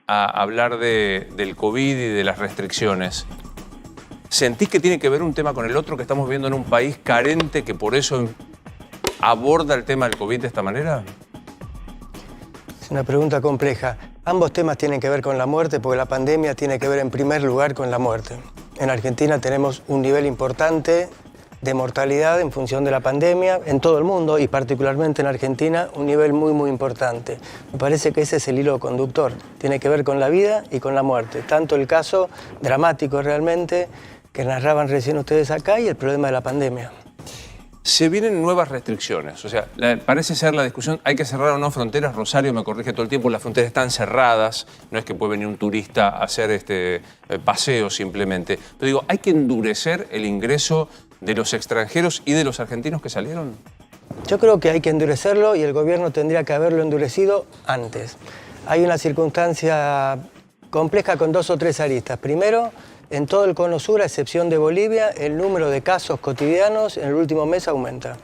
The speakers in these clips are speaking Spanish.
a hablar del COVID y de las restricciones. ¿Sentís que tiene que ver un tema con el otro, que estamos viendo en un país carente que por eso aborda el tema del COVID de esta manera? Es una pregunta compleja. Ambos temas tienen que ver con la muerte, porque la pandemia tiene que ver en primer lugar con la muerte. En Argentina tenemos un nivel importante de mortalidad en función de la pandemia, en todo el mundo y particularmente en Argentina, un nivel muy importante. Me parece que ese es el hilo conductor. Tiene que ver con la vida y con la muerte. Tanto el caso dramático realmente que narraban recién ustedes acá y el problema de la pandemia. Se vienen nuevas restricciones, o sea, parece ser la discusión, ¿hay que cerrar o no fronteras? Rosario me corrige todo el tiempo, las fronteras están cerradas, no es que puede venir un turista a hacer paseo simplemente. Pero digo, ¿hay que endurecer el ingreso de los extranjeros y de los argentinos que salieron? Yo creo que hay que endurecerlo y el gobierno tendría que haberlo endurecido antes. Hay una circunstancia compleja con 2 o 3 aristas. Primero, en todo el cono sur, a excepción de Bolivia, el número de casos cotidianos en el último mes aumenta.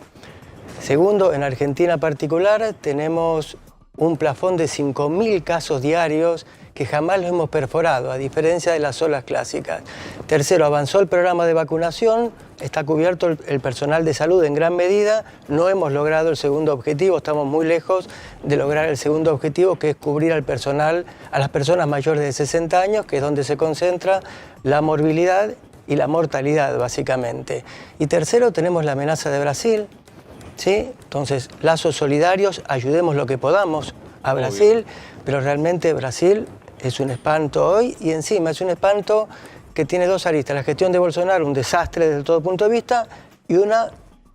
Segundo, en Argentina particular, tenemos un plafón de 5.000 casos diarios que jamás lo hemos perforado, a diferencia de las olas clásicas. Tercero, avanzó el programa de vacunación, está cubierto el personal de salud en gran medida, no hemos logrado el segundo objetivo, estamos muy lejos de lograr el segundo objetivo, que es cubrir al personal, a las personas mayores de 60 años, que es donde se concentra la morbilidad y la mortalidad, básicamente. Y tercero, tenemos la amenaza de Brasil, ¿sí? Entonces, lazos solidarios, ayudemos lo que podamos a Brasil, pero realmente Brasil es un espanto hoy y encima es un espanto que tiene 2 aristas. La gestión de Bolsonaro, un desastre desde todo punto de vista, y una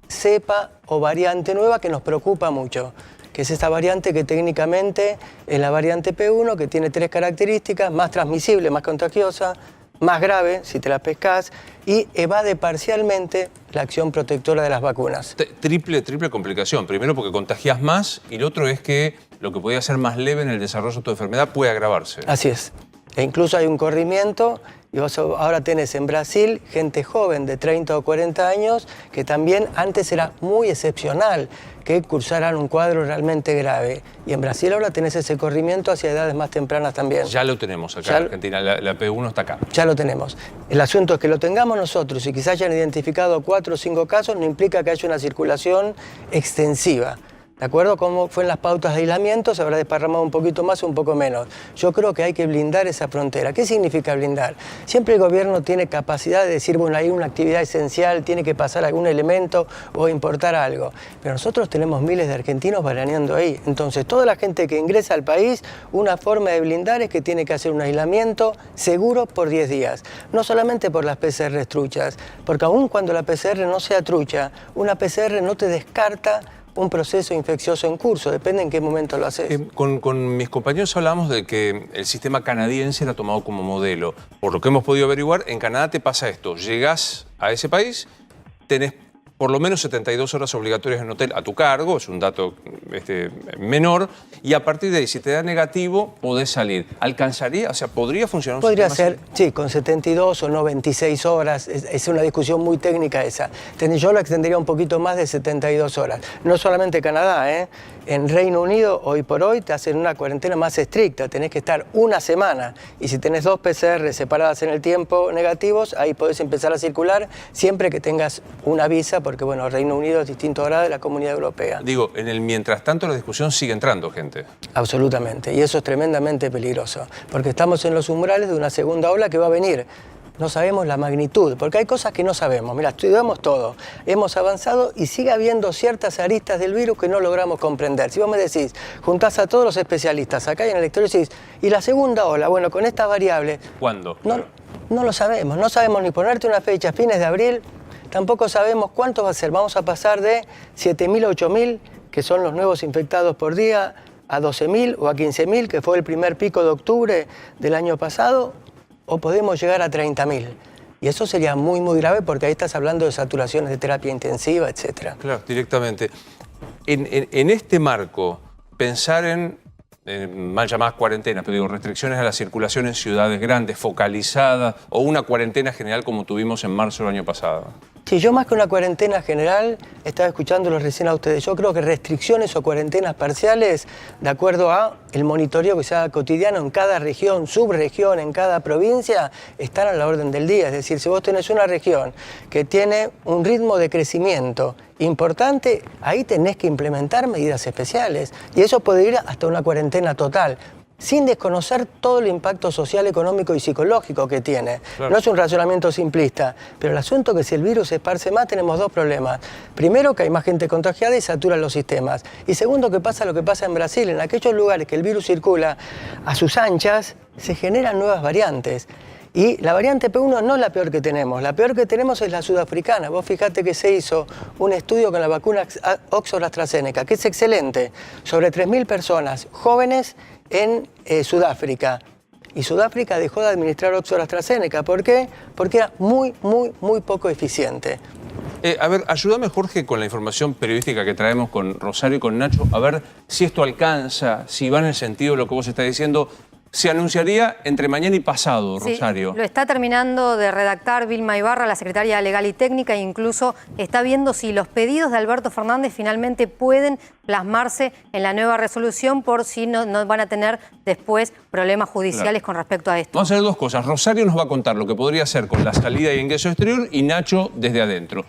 cepa o variante nueva que nos preocupa mucho, que es esta variante que técnicamente es la variante P1, que tiene 3 características: más transmisible, más contagiosa, más grave si te la pescas, y evade parcialmente la acción protectora de las vacunas. Triple complicación. Primero porque contagias más y lo otro es que lo que podía ser más leve en el desarrollo de tu enfermedad puede agravarse. Así es. E incluso hay un corrimiento, y vos ahora tenés en Brasil gente joven de 30 o 40 años que también antes era muy excepcional que cursaran un cuadro realmente grave. Y en Brasil ahora tenés ese corrimiento hacia edades más tempranas también. Ya lo tenemos acá en Argentina, la P1 está acá. Ya lo tenemos. El asunto es que lo tengamos nosotros y quizás hayan identificado 4 o 5 casos, no implica que haya una circulación extensiva. ¿De acuerdo? Como fue en las pautas de aislamiento, se habrá desparramado un poquito más o un poco menos. Yo creo que hay que blindar esa frontera. ¿Qué significa blindar? Siempre el gobierno tiene capacidad de decir, bueno, hay una actividad esencial, tiene que pasar algún elemento o importar algo. Pero nosotros tenemos miles de argentinos veraneando ahí. Entonces, toda la gente que ingresa al país, una forma de blindar es que tiene que hacer un aislamiento seguro por 10 días. No solamente por las PCR truchas, porque aun cuando la PCR no sea trucha, una PCR no te descarta un proceso infeccioso en curso, depende en qué momento lo haces. Con mis compañeros hablamos de que el sistema canadiense era tomado como modelo. Por lo que hemos podido averiguar, en Canadá te pasa esto: llegás a ese país, tenés por lo menos 72 horas obligatorias en hotel a tu cargo, es un dato menor, y a partir de ahí, si te da negativo, podés salir. ¿Alcanzaría? O sea, ¿podría funcionar un Podría sistema ser, sí, con 72 o no 26 horas, es una discusión muy técnica esa. Yo lo extendería un poquito más de 72 horas. No solamente Canadá, ¿eh? En Reino Unido, hoy por hoy, te hacen una cuarentena más estricta, tenés que estar una semana, y si tenés 2 PCR separadas en el tiempo negativos, ahí podés empezar a circular, siempre que tengas una visa, porque bueno, Reino Unido es distinto ahora de la Comunidad Europea. Digo, en el mientras tanto la discusión sigue entrando gente. Absolutamente, y eso es tremendamente peligroso, porque estamos en los umbrales de una segunda ola que va a venir. No sabemos la magnitud, porque hay cosas que no sabemos. Mira, estudiamos todo, hemos avanzado y sigue habiendo ciertas aristas del virus que no logramos comprender. Si vos me decís, juntás a todos los especialistas acá y en el exterior y decís, ¿y la segunda ola? Bueno, con estas variables... ¿Cuándo? No lo sabemos, no sabemos ni ponerte una fecha, fines de abril, tampoco sabemos cuánto va a ser. Vamos a pasar de 7.000 a 8.000, que son los nuevos infectados por día, a 12.000 o a 15.000, que fue el primer pico de octubre del año pasado, o podemos llegar a 30.000. Y eso sería muy grave, porque ahí estás hablando de saturaciones de terapia intensiva, etc. Claro, directamente. En este marco, pensar en mal llamadas cuarentenas, pero digo, restricciones a la circulación en ciudades grandes, focalizadas, o una cuarentena general como tuvimos en marzo del año pasado. Sí, yo más que una cuarentena general, estaba escuchándolos recién a ustedes, yo creo que restricciones o cuarentenas parciales, de acuerdo a el monitoreo que se haga cotidiano en cada región, subregión, en cada provincia, están a la orden del día. Es decir, si vos tenés una región que tiene un ritmo de crecimiento importante, ahí tenés que implementar medidas especiales. Y eso puede ir hasta una cuarentena total, sin desconocer todo el impacto social, económico y psicológico que tiene. Claro. No es un razonamiento simplista, pero el asunto es que si el virus se esparce más, tenemos dos problemas. Primero, que hay más gente contagiada y saturan los sistemas. Y segundo, que pasa lo que pasa en Brasil. En aquellos lugares que el virus circula a sus anchas, se generan nuevas variantes. Y la variante P1 no es la peor que tenemos. La peor que tenemos es la sudafricana. Vos fijate que se hizo un estudio con la vacuna Oxford-AstraZeneca, que es excelente, sobre 3.000 personas jóvenes en Sudáfrica. Y Sudáfrica dejó de administrar Oxford-AstraZeneca. ¿Por qué? Porque era muy poco eficiente. A ver, ayúdame, Jorge, con la información periodística que traemos con Rosario y con Nacho, a ver si esto alcanza, si va en el sentido de lo que vos estás diciendo. Se anunciaría entre mañana y pasado, Rosario. Sí, lo está terminando de redactar Vilma Ibarra, la secretaria Legal y Técnica, e incluso está viendo si los pedidos de Alberto Fernández finalmente pueden plasmarse en la nueva resolución, por si no van a tener después problemas judiciales con respecto a esto. Vamos a hacer dos cosas. Rosario nos va a contar lo que podría hacer con la salida y ingreso exterior, y Nacho desde adentro.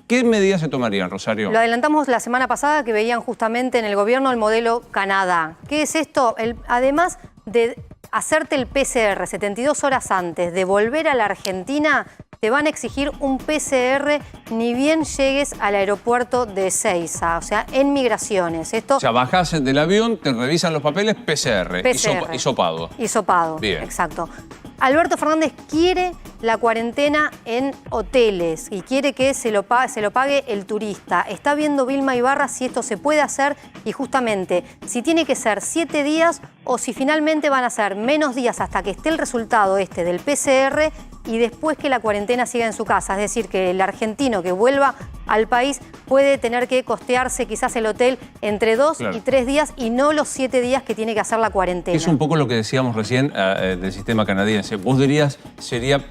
¿Qué medidas se tomarían, Rosario? Lo adelantamos la semana pasada, que veían justamente en el gobierno el modelo Canadá. ¿Qué es esto? Además de hacerte el PCR 72 horas antes de volver a la Argentina, te van a exigir un PCR ni bien llegues al aeropuerto de Ezeiza, o sea, en migraciones. O sea, bajás del avión, te revisan los papeles, PCR. Hisopado. Hisopado, bien. Exacto. Alberto Fernández quiere la cuarentena en hoteles y quiere que se lo pague el turista. Está viendo Vilma Ibarra si esto se puede hacer y justamente si tiene que ser 7 días o si finalmente van a ser menos días hasta que esté el resultado del PCR y después que la cuarentena siga en su casa. Es decir, que el argentino que vuelva al país puede tener que costearse quizás el hotel entre 2 y 3 días y no los 7 días que tiene que hacer la cuarentena. Es un poco lo que decíamos recién del sistema canadiense. Vos dirías, sería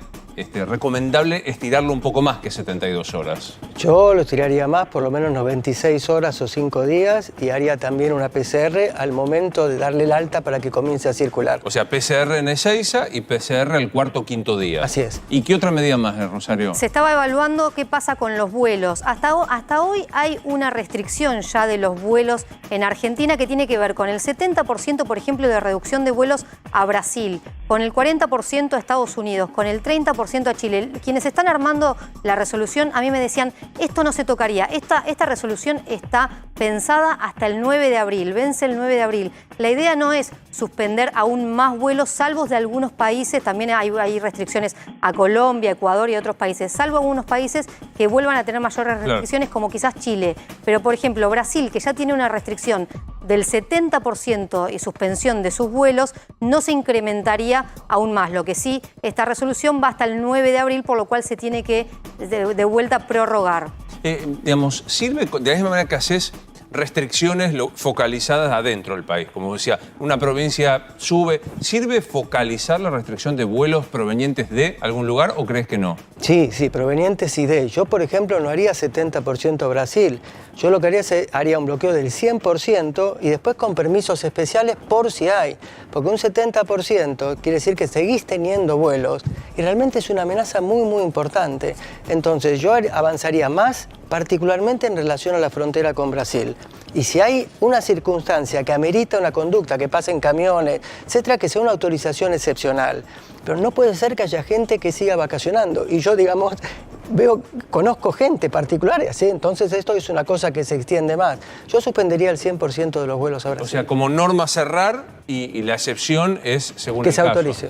recomendable estirarlo un poco más que 72 horas. Yo lo estiraría más, por lo menos 96 horas o 5 días, y haría también una PCR al momento de darle el alta para que comience a circular. O sea, PCR en Ezeiza y PCR al cuarto o quinto día. Así es. ¿Y qué otra medida más, Rosario? Se estaba evaluando qué pasa con los vuelos. Hasta hoy hay una restricción ya de los vuelos en Argentina que tiene que ver con el 70%, por ejemplo, de reducción de vuelos a Brasil, con el 40% a Estados Unidos, con el 30% a Chile. Quienes están armando la resolución a mí me decían, esto no se tocaría. Esta resolución está pensada hasta el 9 de abril, vence el 9 de abril. La idea no es suspender aún más vuelos, salvo de algunos países, también hay restricciones a Colombia, Ecuador y otros países, salvo algunos países que vuelvan a tener mayores restricciones, como quizás Chile. Pero, por ejemplo, Brasil, que ya tiene una restricción del 70% y suspensión de sus vuelos, no se incrementaría aún más. Lo que sí, esta resolución va hasta el 9 de abril, por lo cual se tiene que de vuelta prorrogar. Digamos, ¿sirve de la misma manera que haces restricciones focalizadas adentro del país? Como decía, una provincia sube. ¿Sirve focalizar la restricción de vuelos provenientes de algún lugar o crees que no? Sí, provenientes y de. Yo, por ejemplo, no haría 70% Brasil. Yo lo que haría un bloqueo del 100% y después con permisos especiales por si hay. Porque un 70% quiere decir que seguís teniendo vuelos y realmente es una amenaza muy importante. Entonces yo avanzaría más, particularmente en relación a la frontera con Brasil. Y si hay una circunstancia que amerita una conducta, que pasen camiones, etcétera, que sea una autorización excepcional. Pero no puede ser que haya gente que siga vacacionando. Y yo, digamos, conozco gente particular, ¿sí? Entonces esto es una cosa que se extiende más. Yo suspendería el 100% de los vuelos a Brasil. O sea, como norma cerrar y la excepción es según que el se caso. Autorice.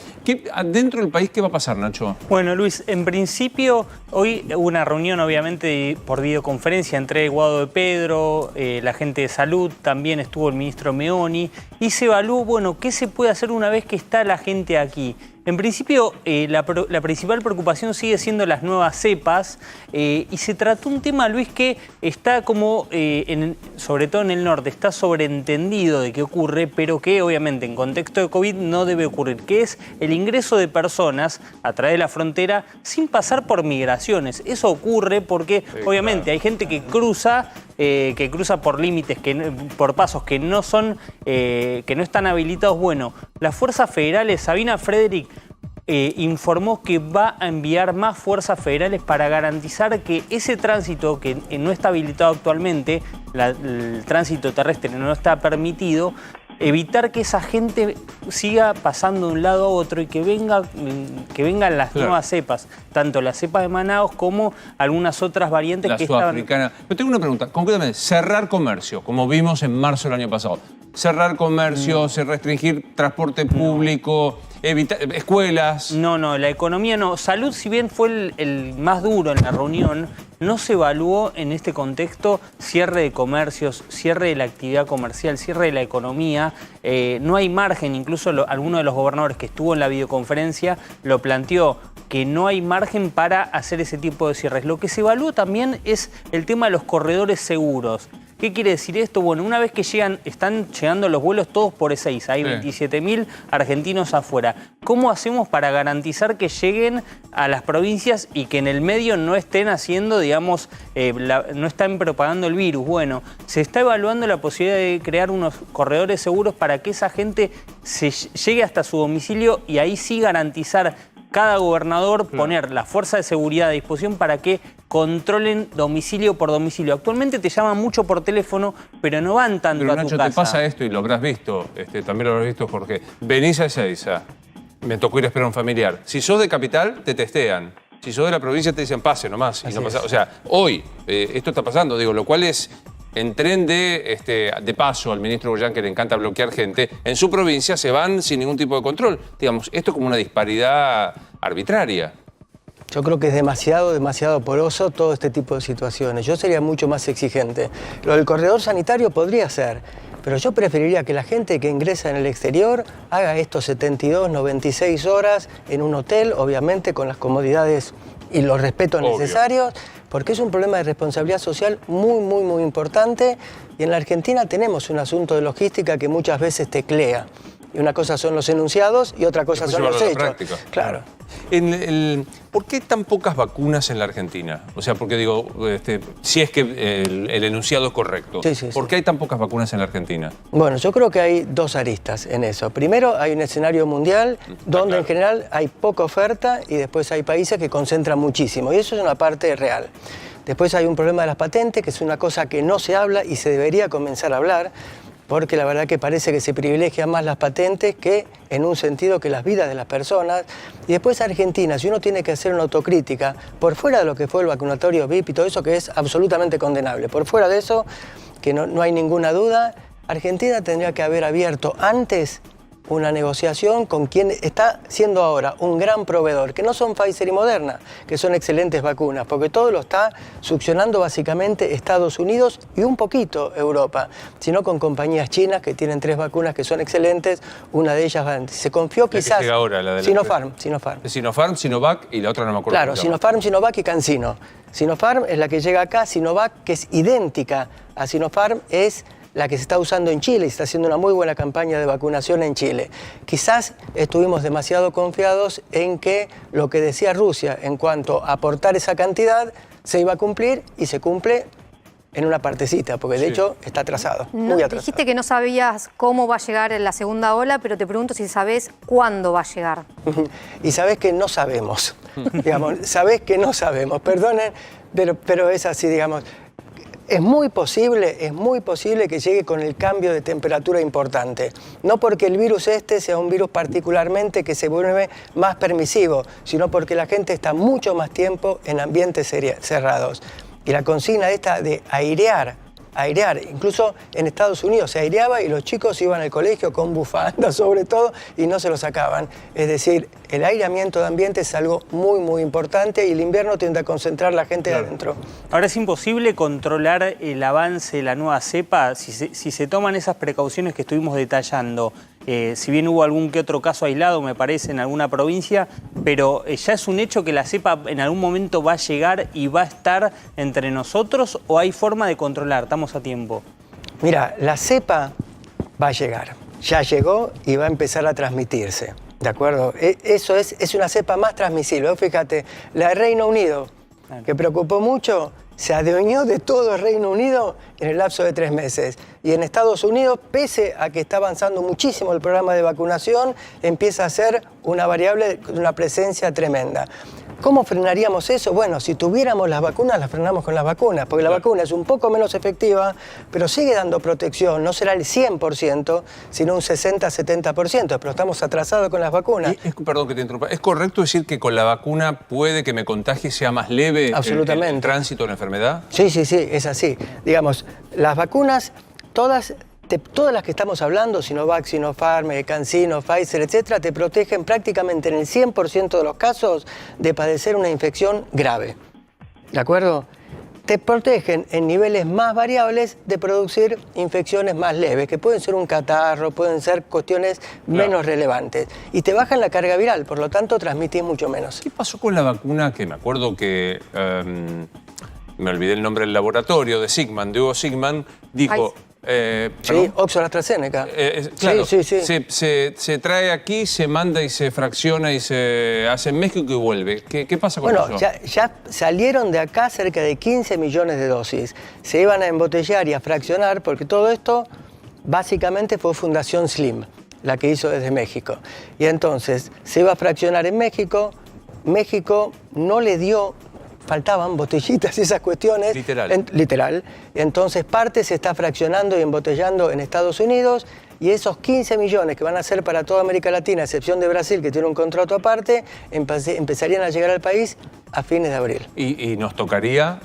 ¿Dentro del país qué va a pasar, Nacho? Bueno, Luis, en principio hoy hubo una reunión obviamente por videoconferencia entre Guado de Pedro, la gente de salud, también estuvo el ministro Meoni y se evaluó, bueno, qué se puede hacer una vez que está la gente aquí. En principio, la principal preocupación sigue siendo las nuevas cepas y se trató un tema, Luis, que está como, sobre todo en el norte, está sobreentendido de qué ocurre, pero que obviamente en contexto de COVID no debe ocurrir, que es el ingreso de personas a través de la frontera sin pasar por migraciones. Eso ocurre porque, obviamente, hay gente que cruza por límites, por pasos que no están habilitados. Bueno, las fuerzas federales, Sabina Frederick informó que va a enviar más fuerzas federales para garantizar que ese tránsito que no está habilitado actualmente, el tránsito terrestre no está permitido, evitar que esa gente siga pasando de un lado a otro y que vengan las nuevas cepas, tanto la cepa de Manaos como algunas otras variantes la que sudafricana. Pero tengo una pregunta, concretamente, cerrar comercio, como vimos en marzo del año pasado. Cerrar comercio, restringir transporte público, evitar escuelas. No, la economía no. Salud, si bien fue el más duro en la reunión, no se evaluó en este contexto cierre de comercios, cierre de la actividad comercial, cierre de la economía. No hay margen, incluso alguno de los gobernadores que estuvo en la videoconferencia lo planteó, que no hay margen para hacer ese tipo de cierres. Lo que se evaluó también es el tema de los corredores seguros. ¿Qué quiere decir esto? Bueno, una vez que están llegando los vuelos todos por E6, hay 27.000 argentinos afuera. ¿Cómo hacemos para garantizar que lleguen a las provincias y que en el medio no estén haciendo, digamos, no están propagando el virus? Bueno, se está evaluando la posibilidad de crear unos corredores seguros para que esa gente llegue hasta su domicilio y ahí sí garantizar cada gobernador poner la fuerza de seguridad a disposición para que controlen domicilio por domicilio. Actualmente te llaman mucho por teléfono, pero no van tanto a tu Nacho, casa. te pasa esto y lo habrás visto, también lo habrás visto, Jorge. Venís a Ezeiza, me tocó ir a esperar a un familiar. Si sos de capital, te testean. Si sos de la provincia, te dicen pase nomás. Y no pasa. O sea, hoy esto está pasando, digo, lo cual es en tren de paso al ministro Goyán, que le encanta bloquear gente, en su provincia se van sin ningún tipo de control. Digamos, esto es como una disparidad arbitraria. Yo creo que es demasiado poroso todo este tipo de situaciones. Yo sería mucho más exigente. Lo del corredor sanitario podría ser, pero yo preferiría que la gente que ingresa en el exterior haga estos 72, 96 horas en un hotel, obviamente con las comodidades y los respetos necesarios, porque es un problema de responsabilidad social muy importante. Y en la Argentina tenemos un asunto de logística que muchas veces teclea. Y una cosa son los enunciados y otra cosa son los hechos. Claro. ¿Por qué tan pocas vacunas en la Argentina? O sea, porque digo, si es que el enunciado es correcto, ¿por qué hay tan pocas vacunas en la Argentina? Bueno, yo creo que hay dos aristas en eso. Primero, hay un escenario mundial donde en general hay poca oferta y después hay países que concentran muchísimo. Y eso es una parte real. Después hay un problema de las patentes, que es una cosa que no se habla y se debería comenzar a hablar, porque la verdad que parece que se privilegian más las patentes que, en un sentido, que las vidas de las personas. Y después Argentina, si uno tiene que hacer una autocrítica, por fuera de lo que fue el vacunatorio VIP y todo eso, que es absolutamente condenable, por fuera de eso, que no hay ninguna duda, Argentina tendría que haber abierto antes una negociación con quien está siendo ahora un gran proveedor, que no son Pfizer y Moderna, que son excelentes vacunas, porque todo lo está succionando básicamente Estados Unidos y un poquito Europa, sino con compañías chinas que tienen 3 vacunas que son excelentes, una de ellas se confió quizás... llega ahora, la de Sinopharm. Sinopharm, Sinovac y la otra no me acuerdo. Claro, Sinopharm, Sinovac y CanSino. Sinopharm es la que llega acá, Sinovac, que es idéntica a Sinopharm, es la que se está usando en Chile y está haciendo una muy buena campaña de vacunación en Chile. Quizás estuvimos demasiado confiados en que lo que decía Rusia en cuanto a aportar esa cantidad se iba a cumplir y se cumple en una partecita, porque de hecho está atrasado, muy atrasado. Dijiste que no sabías cómo va a llegar en la segunda ola, pero te pregunto si sabés cuándo va a llegar. Y sabés que no sabemos, digamos, sabés que no sabemos, perdonen, pero es así, digamos. Es muy posible que llegue con el cambio de temperatura importante. No porque el virus sea un virus particularmente que se vuelve más permisivo, sino porque la gente está mucho más tiempo en ambientes cerrados. Y la consigna esta de airear, incluso en Estados Unidos se aireaba y los chicos iban al colegio con bufanda sobre todo y no se lo sacaban. Es decir, el aireamiento de ambiente es algo muy importante y el invierno tiende a concentrar la gente adentro. Ahora, ¿es imposible controlar el avance de la nueva cepa si se toman esas precauciones que estuvimos detallando? Si bien hubo algún que otro caso aislado, me parece, en alguna provincia, pero ¿ya es un hecho que la cepa en algún momento va a llegar y va a estar entre nosotros o hay forma de controlar? Estamos a tiempo. Mira, la cepa va a llegar. Ya llegó y va a empezar a transmitirse. ¿De acuerdo? Eso es una cepa más transmisible. Fíjate, la de Reino Unido, que preocupó mucho, se adueñó de todo el Reino Unido en el lapso de 3 meses. Y en Estados Unidos, pese a que está avanzando muchísimo el programa de vacunación, empieza a ser una variable de una presencia tremenda. ¿Cómo frenaríamos eso? Bueno, si tuviéramos las vacunas, las frenamos con las vacunas, porque la vacuna es un poco menos efectiva, pero sigue dando protección. No será el 100%, sino un 60-70%, pero estamos atrasados con las vacunas. Perdón que te interrumpa. ¿Es correcto decir que con la vacuna puede que me contagie sea más leve el tránsito de la enfermedad? Sí, es así. Digamos, las vacunas, todas las que estamos hablando, Sinovac, Sinopharm, CanSino, Pfizer, etcétera, te protegen prácticamente en el 100% de los casos de padecer una infección grave. ¿De acuerdo? Te protegen en niveles más variables de producir infecciones más leves, que pueden ser un catarro, pueden ser cuestiones menos relevantes. Y te bajan la carga viral, por lo tanto transmitís mucho menos. ¿Qué pasó con la vacuna que me acuerdo que... me olvidé el nombre del laboratorio, de Hugo Sigman, dijo... sí, Oxford AstraZeneca. Claro, sí. Se trae aquí, se manda y se fracciona y se hace en México y vuelve. ¿Qué pasa con eso? Bueno, ya salieron de acá cerca de 15 millones de dosis. Se iban a embotellar y a fraccionar porque todo esto básicamente fue Fundación Slim, la que hizo desde México. Y entonces se iba a fraccionar en México. México no le dio... Faltaban botellitas y esas cuestiones. Literal. Entonces parte se está fraccionando y embotellando en Estados Unidos y esos 15 millones que van a ser para toda América Latina, a excepción de Brasil, que tiene un contrato aparte, empezarían a llegar al país a fines de abril. ¿Y nos tocaría?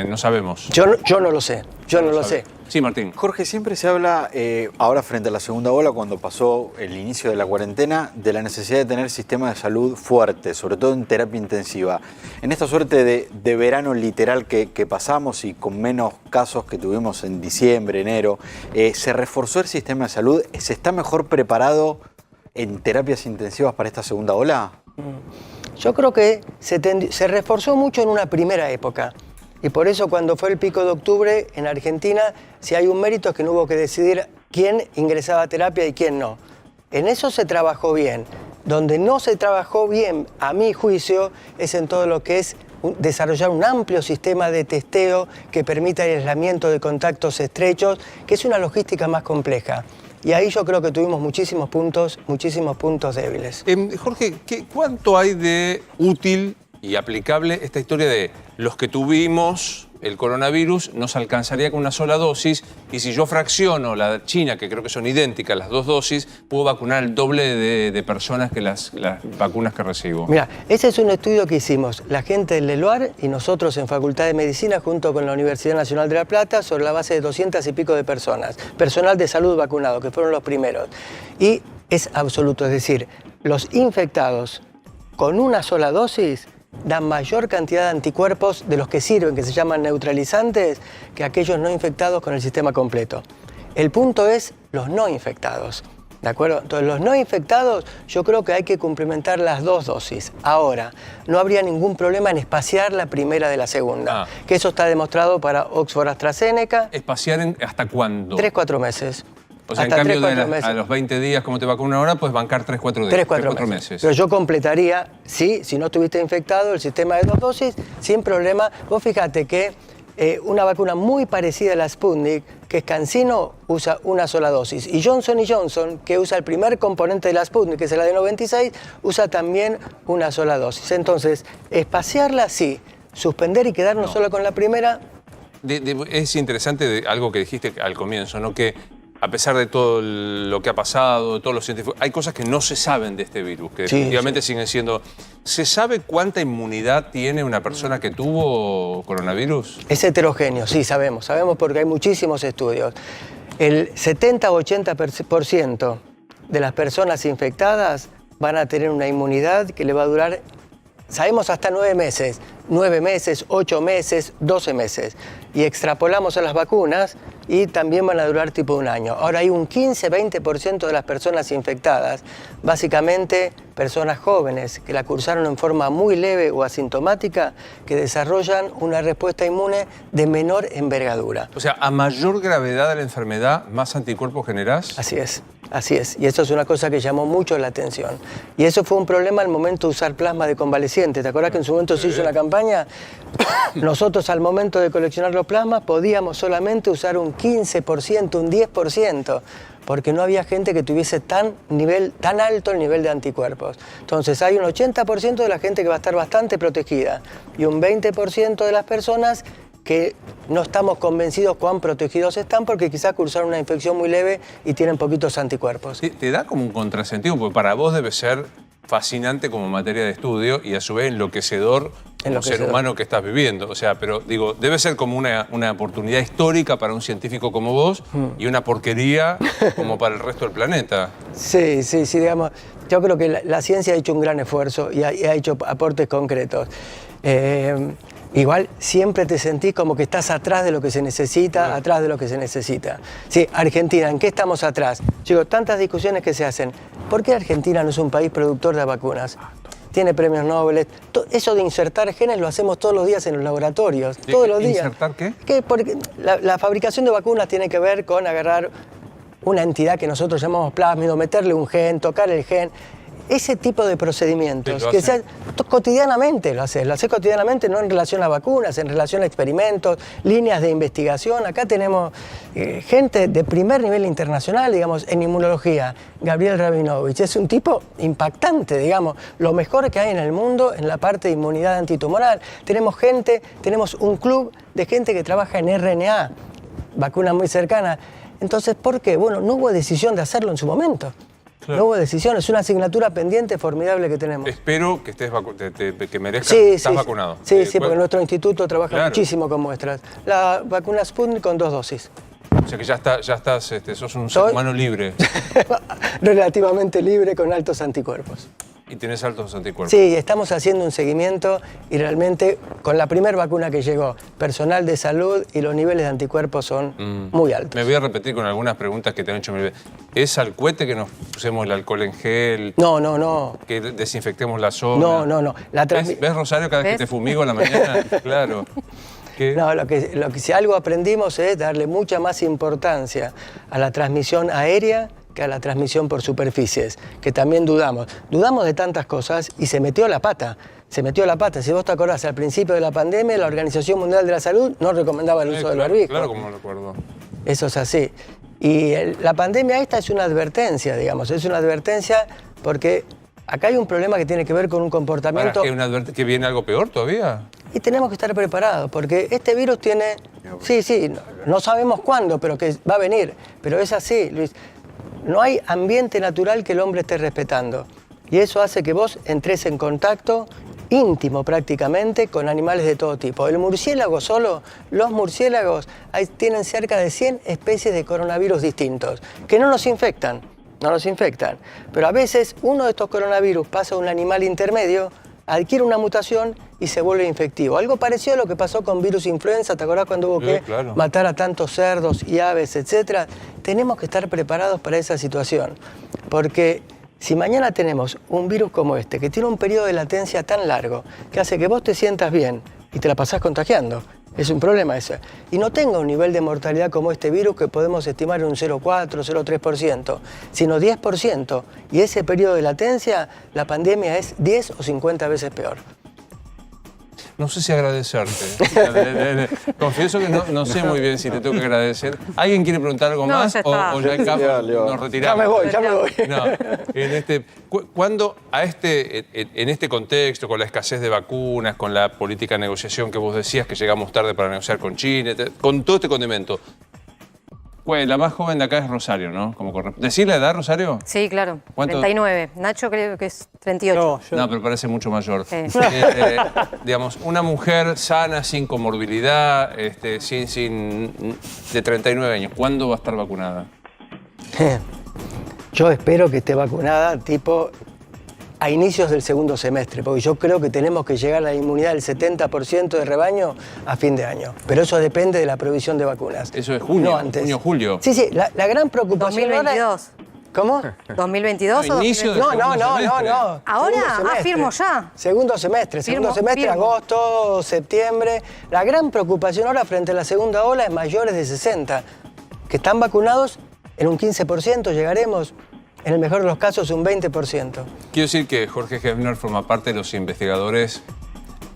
No sabemos. Yo no lo sé. Yo no lo sé. Sí, Martín. Jorge, siempre se habla, ahora frente a la segunda ola, cuando pasó el inicio de la cuarentena, de la necesidad de tener sistemas de salud fuertes, sobre todo en terapia intensiva. En esta suerte de verano literal que pasamos y con menos casos que tuvimos en diciembre, enero, ¿se reforzó el sistema de salud? ¿Se está mejor preparado en terapias intensivas para esta segunda ola? Yo creo que se reforzó mucho en una primera época. Y por eso cuando fue el pico de octubre en Argentina, si hay un mérito es que no hubo que decidir quién ingresaba a terapia y quién no. En eso se trabajó bien. Donde no se trabajó bien, a mi juicio, es en todo lo que es desarrollar un amplio sistema de testeo que permita el aislamiento de contactos estrechos, que es una logística más compleja. Y ahí yo creo que tuvimos muchísimos puntos débiles. Jorge, ¿cuánto hay de útil y aplicable esta historia de los que tuvimos el coronavirus nos alcanzaría con una sola dosis y si yo fracciono la China, que creo que son idénticas las 2 dosis, puedo vacunar el doble de personas que las vacunas que recibo? Mira, ese es un estudio que hicimos la gente del Leloir y nosotros en Facultad de Medicina junto con la Universidad Nacional de La Plata sobre la base de 200 y pico de personas, personal de salud vacunado, que fueron los primeros. Y es absoluto, es decir, los infectados con una sola dosis dan mayor cantidad de anticuerpos de los que sirven, que se llaman neutralizantes, que aquellos no infectados con el sistema completo. El punto es los no infectados, ¿de acuerdo? Entonces, los no infectados, yo creo que hay que complementar las 2 dosis. Ahora, no habría ningún problema en espaciar la primera de la segunda, que eso está demostrado para Oxford AstraZeneca. ¿Espaciar hasta cuándo? 3-4 meses. O sea, hasta en cambio a los 20 días, como te vacunan ahora, puedes bancar 3-4 días. 3-4 meses. Pero yo completaría, si no estuviste infectado, el sistema de 2 dosis, sin problema. Vos fíjate que una vacuna muy parecida a la Sputnik, que es CanSino, usa una sola dosis. Y Johnson & Johnson, que usa el primer componente de la Sputnik, que es la de 96, usa también una sola dosis. Entonces, espaciarla sí, suspender y quedarnos solo con la primera. Es interesante algo que dijiste al comienzo, ¿no? Que a pesar de todo lo que ha pasado, de todos los científicos, hay cosas que no se saben de este virus, que definitivamente siguen siendo... ¿Se sabe cuánta inmunidad tiene una persona que tuvo coronavirus? Es heterogéneo, sí, sabemos porque hay muchísimos estudios. El 70 o 80% de las personas infectadas van a tener una inmunidad que le va a durar, sabemos, hasta 9 meses. 9 meses, 8 meses, 12 meses. Y extrapolamos a las vacunas y también van a durar tipo 1 año. Ahora hay un 15-20% de las personas infectadas, básicamente personas jóvenes que la cursaron en forma muy leve o asintomática que desarrollan una respuesta inmune de menor envergadura. O sea, a mayor gravedad de la enfermedad, más anticuerpos generás. Así es. Así es, y eso es una cosa que llamó mucho la atención. Y eso fue un problema al momento de usar plasma de convaleciente. ¿Te acordás que en su momento se hizo una campaña? Nosotros al momento de coleccionar los plasmas podíamos solamente usar un 15%, un 10%, porque no había gente que tuviese tan alto el nivel de anticuerpos. Entonces hay un 80% de la gente que va a estar bastante protegida y un 20% de las personas que no estamos convencidos cuán protegidos están porque quizás cursaron una infección muy leve y tienen poquitos anticuerpos. Te da como un contrasentido, porque para vos debe ser fascinante como materia de estudio y a su vez enloquecedor como ser humano que estás viviendo. O sea, pero digo, debe ser como una oportunidad histórica para un científico como vos y una porquería como para el resto del planeta. Sí, digamos, yo creo que la ciencia ha hecho un gran esfuerzo y ha hecho aportes concretos. Igual siempre te sentís como que estás atrás de lo que se necesita, atrás de lo que se necesita. Sí, Argentina, ¿en qué estamos atrás? Yo digo, tantas discusiones que se hacen. ¿Por qué Argentina no es un país productor de vacunas? Tiene premios Nobel. Eso de insertar genes lo hacemos todos los días en los laboratorios. Todos los días. ¿Insertar qué? Porque la fabricación de vacunas tiene que ver con agarrar una entidad que nosotros llamamos plásmido, meterle un gen, tocar el gen. Ese tipo de procedimientos, que cotidianamente lo haces cotidianamente, no en relación a vacunas, en relación a experimentos, líneas de investigación. Acá tenemos gente de primer nivel internacional, digamos, en inmunología. Gabriel Rabinovich es un tipo impactante, digamos, lo mejor que hay en el mundo en la parte de inmunidad antitumoral. Tenemos un club de gente que trabaja en RNA, vacuna muy cercana. Entonces, ¿por qué? Bueno, no hubo decisión de hacerlo en su momento. Claro. No hubo decisión, es una asignatura pendiente formidable que tenemos. Espero que estés que merezcas. ¿Estás vacunado? Sí, porque nuestro instituto trabaja muchísimo con muestras. La vacuna Sputnik con 2 dosis. O sea que ya estás, sos un ser humano libre. Relativamente libre con altos anticuerpos. Y tienes altos anticuerpos. Sí, estamos haciendo un seguimiento y realmente con la primera vacuna que llegó, personal de salud y los niveles de anticuerpos son muy altos. Me voy a repetir con algunas preguntas que te han hecho. ¿Es al cohete que nos pusemos el alcohol en gel? No. ¿Que desinfectemos la zona? No. ¿Ves, Rosario, cada vez que te fumigo en la mañana? Claro. No, lo que si algo aprendimos es darle mucha más importancia a la transmisión aérea que a la transmisión por superficies, que también dudamos. Dudamos de tantas cosas y se metió la pata. Si vos te acordás, al principio de la pandemia, la Organización Mundial de la Salud no recomendaba el uso del barbijo. Claro, como lo recuerdo. Eso es así. Y la pandemia esta es una advertencia, digamos, es una advertencia porque acá hay un problema que tiene que ver con un comportamiento... ¿Que viene algo peor todavía? Y tenemos que estar preparados, porque este virus tiene... Sí, no sabemos cuándo, pero que va a venir. Pero es así, Luis. No hay ambiente natural que el hombre esté respetando. Y eso hace que vos entres en contacto íntimo prácticamente con animales de todo tipo. El murciélago solo, los murciélagos tienen cerca de 100 especies de coronavirus distintos, que no nos infectan. Pero a veces uno de estos coronavirus pasa a un animal intermedio, adquiere una mutación y se vuelve infectivo. Algo parecido a lo que pasó con virus influenza, ¿te acordás cuando hubo que matar a tantos cerdos y aves, etcétera? Tenemos que estar preparados para esa situación, porque si mañana tenemos un virus como este, que tiene un periodo de latencia tan largo, que hace que vos te sientas bien y te la pasás contagiando, es un problema ese, y no tenga un nivel de mortalidad como este virus que podemos estimar en un 0,4, 0,3%, sino 10%, y ese periodo de latencia, la pandemia es 10 o 50 veces peor. No sé si agradecerte. Confieso que no sé muy bien si te tengo que agradecer. ¿Alguien quiere preguntar algo más? ¿O ya en campo nos retiramos? Ya me voy. No, ¿cuándo en este contexto, con la escasez de vacunas, con la política de negociación que vos decías que llegamos tarde para negociar con China, con todo este condimento? Pues la más joven de acá es Rosario, ¿no? ¿Decís la edad, Rosario? Sí, claro. ¿Cuánto? 39. Nacho creo que es 38. No, pero parece mucho mayor. Sí. Digamos, una mujer sana, sin comorbilidad, de 39 años, ¿cuándo va a estar vacunada? Yo espero que esté vacunada a inicios del segundo semestre, porque yo creo que tenemos que llegar a la inmunidad del 70% de rebaño a fin de año. Pero eso depende de la provisión de vacunas. Eso es junio, no antes. Junio, julio. Sí, la gran preocupación 2022. ¿Cómo? ¿2022 o Inicio de 2023? No. Ahora, Segundo semestre. firmo ya. Segundo semestre, Firmo. agosto, septiembre. La gran preocupación ahora frente a la segunda ola es mayores de 60, que están vacunados en un 15%, llegaremos, en el mejor de los casos, un 20%. Quiero decir que Jorge Hefner forma parte de los investigadores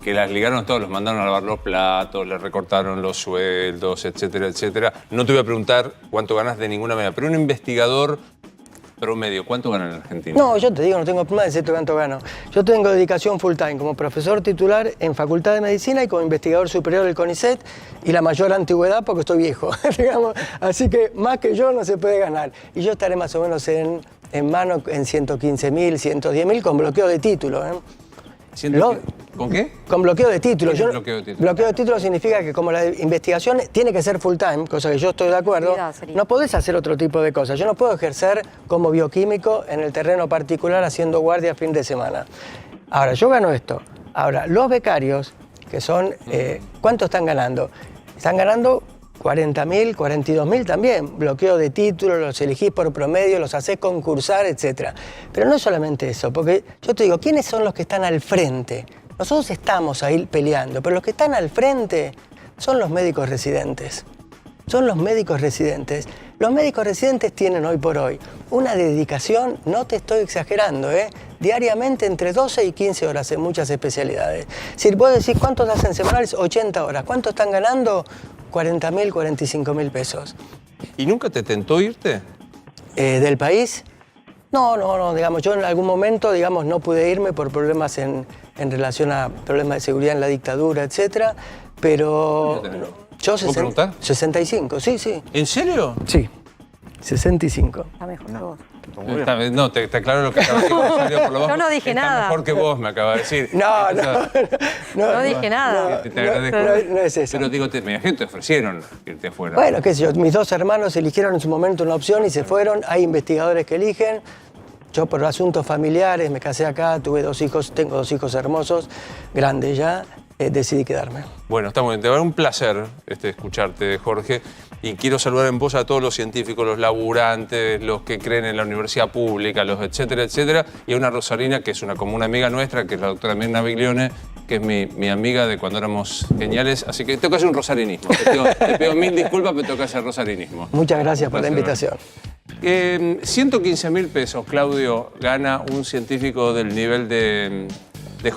que las ligaron todos, los mandaron a lavar los platos, les recortaron los sueldos, etcétera, etcétera. No te voy a preguntar cuánto ganas de ninguna manera, pero un investigador promedio, ¿cuánto gana en Argentina? No, yo te digo, no tengo problema de decirte cuánto gano. Yo tengo dedicación full time como profesor titular en Facultad de Medicina y como investigador superior del CONICET y la mayor antigüedad porque estoy viejo, digamos. Así que más que yo no se puede ganar. Y yo estaré más o menos en mano en 115.000, 110.000 con bloqueo de título. ¿Con qué? Con bloqueo de título. ¿Qué es bloqueo de título? Bloqueo de título significa que como la investigación tiene que ser full time, cosa que yo estoy de acuerdo, no podés hacer otro tipo de cosas. Yo no puedo ejercer como bioquímico en el terreno particular haciendo guardia fin de semana. Ahora, yo gano esto. Ahora, los becarios, que son, ¿cuánto están ganando? Están ganando 40.000, 42.000 también. Bloqueo de títulos, los elegís por promedio, los hacés concursar, etc. Pero no es solamente eso, porque yo te digo, ¿quiénes son los que están al frente? Nosotros estamos ahí peleando, pero los que están al frente son los médicos residentes. Son los médicos residentes. Los médicos residentes tienen hoy por hoy una dedicación, no te estoy exagerando, diariamente entre 12 y 15 horas en muchas especialidades. Si vos decís, ¿cuántos hacen semanales? 80 horas. ¿Cuánto están ganando? 40.000, 45.000 pesos. ¿Y nunca te tentó irte? ¿Del país? No, digamos, yo en algún momento, digamos, no pude irme por problemas en relación a problemas de seguridad en la dictadura, etcétera, pero yo ¿Puedo preguntar? 65, sí. ¿En serio? Sí, 65. Está mejor que vos. No, te aclaro lo que acabas de decir. Rosario, por lo bajo. Yo no dije Está nada. mejor que vos, me acaba de decir. No dije nada. Te agradezco. No es eso. Pero digo, me imagino que te ofrecieron irte afuera. Bueno, qué sé yo, mis dos hermanos eligieron en su momento una opción y se fueron. Hay investigadores que eligen. Yo por asuntos familiares me casé acá, tuve 2 hijos, tengo 2 hijos hermosos, grandes ya, decidí quedarme. Bueno, está muy bien. Te va a dar un placer escucharte, Jorge. Y quiero saludar en voz a todos los científicos, los laburantes, los que creen en la universidad pública, los etcétera, etcétera. Y a una rosarina que es como una amiga nuestra, que es la doctora Mirna Biglione, que es mi amiga de cuando éramos geniales. Así que tengo que hacer un rosarinismo. Te pido 1000 disculpas, pero tengo que hacer rosarinismo. Muchas gracias por la invitación. 115.000 pesos, Claudio, gana un científico del nivel de